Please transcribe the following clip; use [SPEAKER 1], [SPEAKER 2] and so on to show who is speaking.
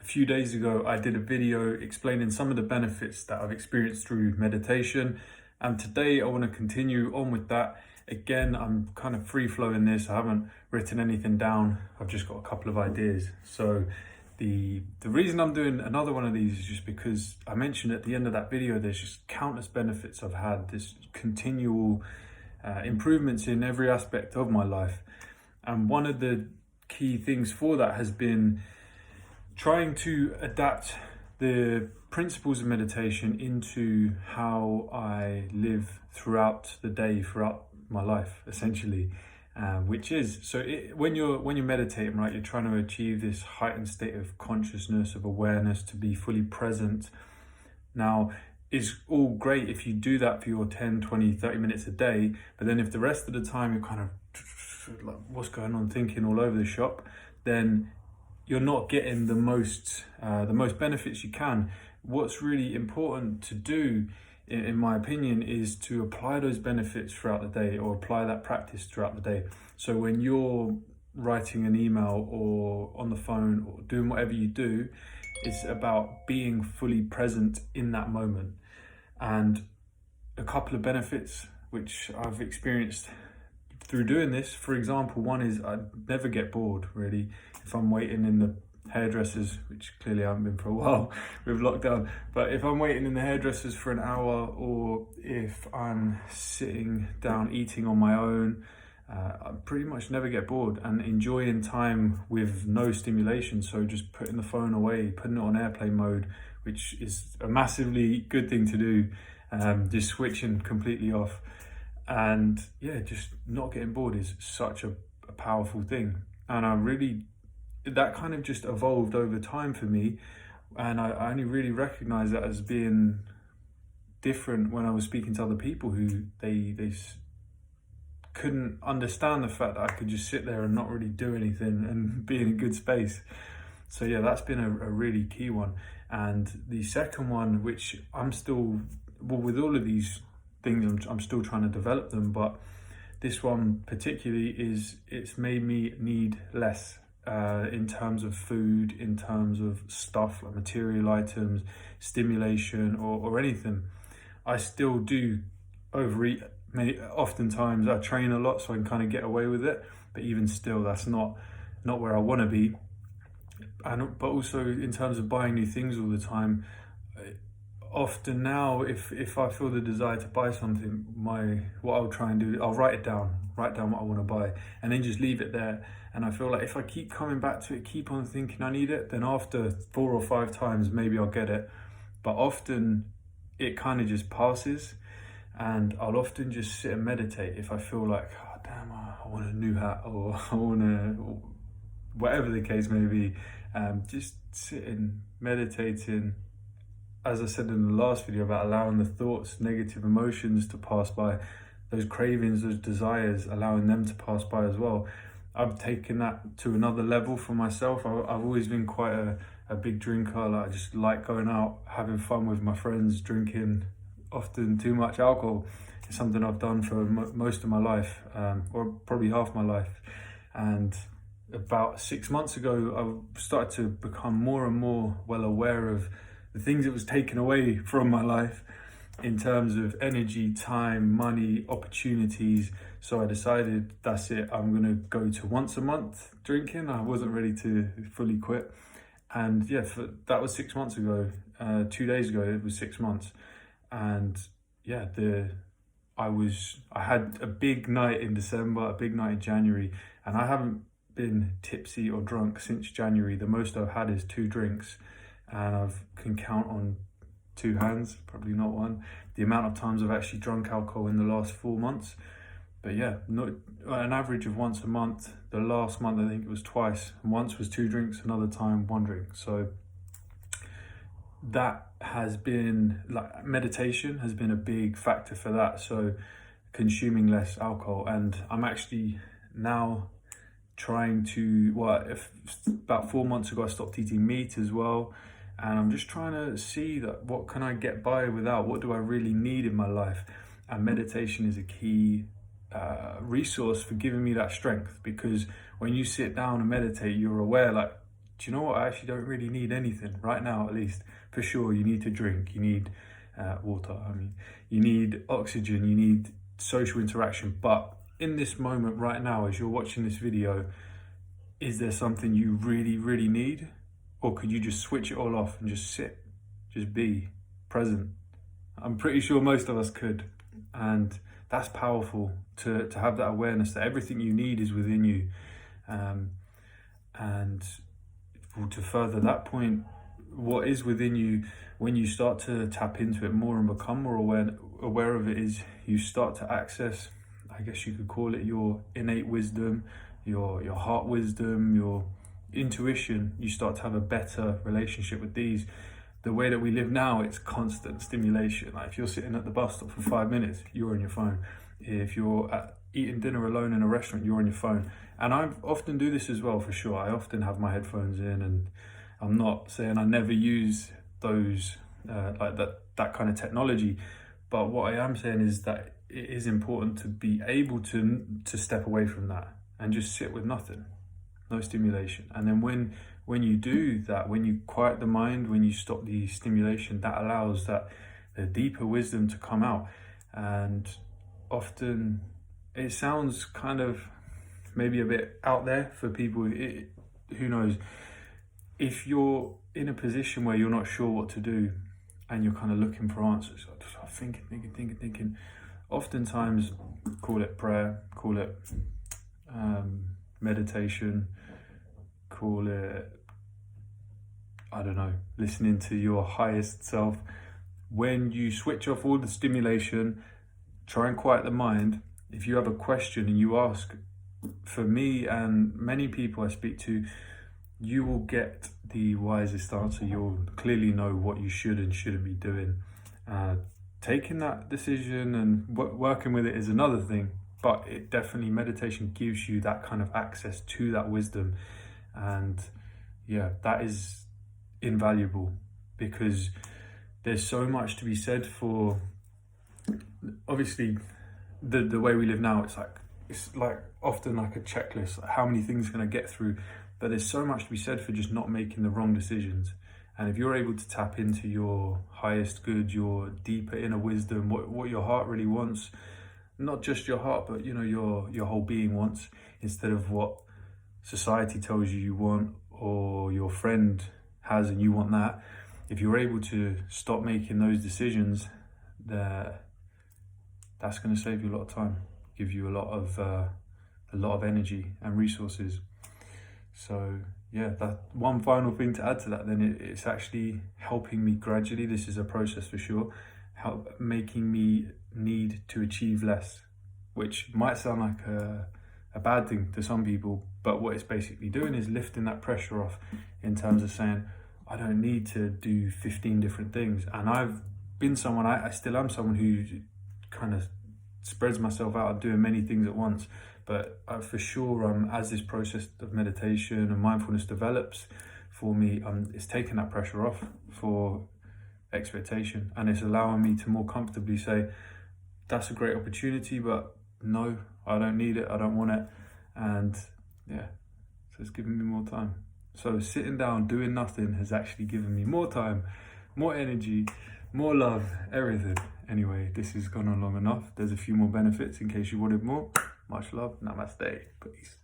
[SPEAKER 1] few days ago, I did a video explaining some of the benefits that I've experienced through meditation. And today I want to continue on with that. Again, I'm kind of free flowing this. I haven't written anything down. I've just got a couple of ideas. So the reason I'm doing another one of these is just because I mentioned at the end of that video, there's just countless benefits I've had, this continual improvements in every aspect of my life. And one of the key things for that has been trying to adapt the principles of meditation into how I live throughout the day, throughout my life, essentially. Which is, when you're meditating, right, you're trying to achieve this heightened state of consciousness, of awareness, to be fully present. Now, it's all great if you do that for your 10, 20, 30 minutes a day, but then if the rest of the time you're kind of like, what's going on, thinking all over the shop, then you're not getting the most benefits you can. What's really important to do, in my opinion, is to apply those benefits throughout the day, or apply that practice throughout the day. So when you're writing an email or on the phone or doing whatever you do, it's about being fully present in that moment. And a couple of benefits which I've experienced through doing this, for example, one is I never get bored, really. If I'm waiting in the hairdressers, which clearly I haven't been for a while with lockdown, but if I'm waiting in the hairdressers for an hour, or if I'm sitting down eating on my own, I pretty much never get bored, and enjoying time with no stimulation. So just putting the phone away, putting it on airplane mode, which is a massively good thing to do, just switching completely off. And yeah, just not getting bored is such a powerful thing. And that kind of just evolved over time for me. And I only really recognized that as being different when I was speaking to other people who they couldn't understand the fact that I could just sit there and not really do anything and be in a good space. So yeah, that's been a really key one. And the second one, which I'm still, well, with all of these things, I'm still trying to develop them, but this one particularly it's made me need less in terms of food, in terms of stuff like material items, stimulation, or anything. I still do overeat. Oftentimes I train a lot, so I can kind of get away with it, but even still, that's not where I want to be. But also in terms of buying new things all the time, often now, if I feel the desire to buy something, what I'll try and do, I'll write down what I want to buy, and then just leave it there. And I feel like if I keep coming back to it, keep on thinking I need it, then after 4 or 5 times, maybe I'll get it. But often it kind of just passes, and I'll often just sit and meditate if I feel like, oh damn, I want a new hat, or I want to, whatever the case may be. Just sitting, meditating, as I said in the last video, about allowing the thoughts, negative emotions to pass by, those cravings, those desires, allowing them to pass by as well. I've taken that to another level for myself. I've always been quite a big drinker. Like, I just like going out, having fun with my friends, drinking often too much alcohol. It's something I've done for most of my life, or probably half my life. And about 6 months ago, I started to become more and more well aware of the things that was taken away from my life in terms of energy, time, money, opportunities. So I decided, that's it, I'm gonna go to once a month drinking. I wasn't ready to fully quit. And yeah, that was 6 months ago. 2 days ago, it was 6 months. And yeah, I had a big night in December, a big night in January, and I haven't been tipsy or drunk since January. The most I've had is 2 drinks, and I can count on 2 hands, probably not one, the amount of times I've actually drunk alcohol in the last 4 months. But yeah, not an average of once a month. The last month, I think it was twice. Once was 2 drinks, another time 1 drink. So that has been, like, meditation has been a big factor for that. So consuming less alcohol, and I'm actually now trying to, about 4 months ago I stopped eating meat as well, and I'm just trying to see that what can I get by without, what do I really need in my life. And meditation is a key resource for giving me that strength, because when you sit down and meditate, you're aware, like, do you know what, I actually don't really need anything right now, at least. For sure, you need to drink, you need water, you need oxygen, you need social interaction. But in this moment right now, as you're watching this video, is there something you really, really need? Or could you just switch it all off and just sit, just be present? I'm pretty sure most of us could. And that's powerful, to have that awareness that everything you need is within you. And to further that point, what is within you, when you start to tap into it more and become more aware of it, is you start to access, I guess you could call it, your innate wisdom, your heart wisdom, your intuition. You start to have a better relationship with these. The way that we live now, it's constant stimulation. Like if you're sitting at the bus stop for 5 minutes, you're on your phone. If you're eating dinner alone in a restaurant, you're on your phone. And I often do this as well, for sure. I often have my headphones in, and I'm not saying I never use those, like that kind of technology. But what I am saying is that it is important to be able to step away from that and just sit with nothing, no stimulation. And then when you do that, when you quiet the mind, when you stop the stimulation, that allows the deeper wisdom to come out. And often it sounds kind of maybe a bit out there for people, who knows, if you're in a position where you're not sure what to do and you're kind of looking for answers, thinking, oftentimes call it prayer, call it meditation, call it, I don't know, listening to your highest self. When you switch off all the stimulation, try and quiet the mind. If you have a question and you ask, for me and many people I speak to, you will get the wisest answer. You'll clearly know what you should and shouldn't be doing. Taking that decision and working with it is another thing, but it definitely, meditation gives you that kind of access to that wisdom. And yeah, that is invaluable, because there's so much to be said for, obviously, the way we live now. It's like often like a checklist, like how many things can I get through? But there's so much to be said for just not making the wrong decisions. And if you're able to tap into your highest good, your deeper inner wisdom, what your heart really wants, not just your heart, but your whole being wants, instead of what society tells you want, or your friend has and you want that. If you're able to stop making those decisions, that's going to save you a lot of time, give you a lot of energy and resources. So yeah, that one final thing to add to that, then it's actually helping me gradually. This is a process for sure, making me need to achieve less, which might sound like a bad thing to some people, but what it's basically doing is lifting that pressure off, in terms of saying, I don't need to do 15 different things. And I've been someone, I still am someone who kind of spreads myself out of doing many things at once. But for sure, as this process of meditation and mindfulness develops for me, it's taking that pressure off for expectation, and it's allowing me to more comfortably say, that's a great opportunity, but no, I don't need it, I don't want it. And yeah, so it's giving me more time. So sitting down, doing nothing has actually given me more time, more energy, more love, everything. Anyway, this has gone on long enough. There's a few more benefits in case you wanted more. Much love. Namaste. Peace.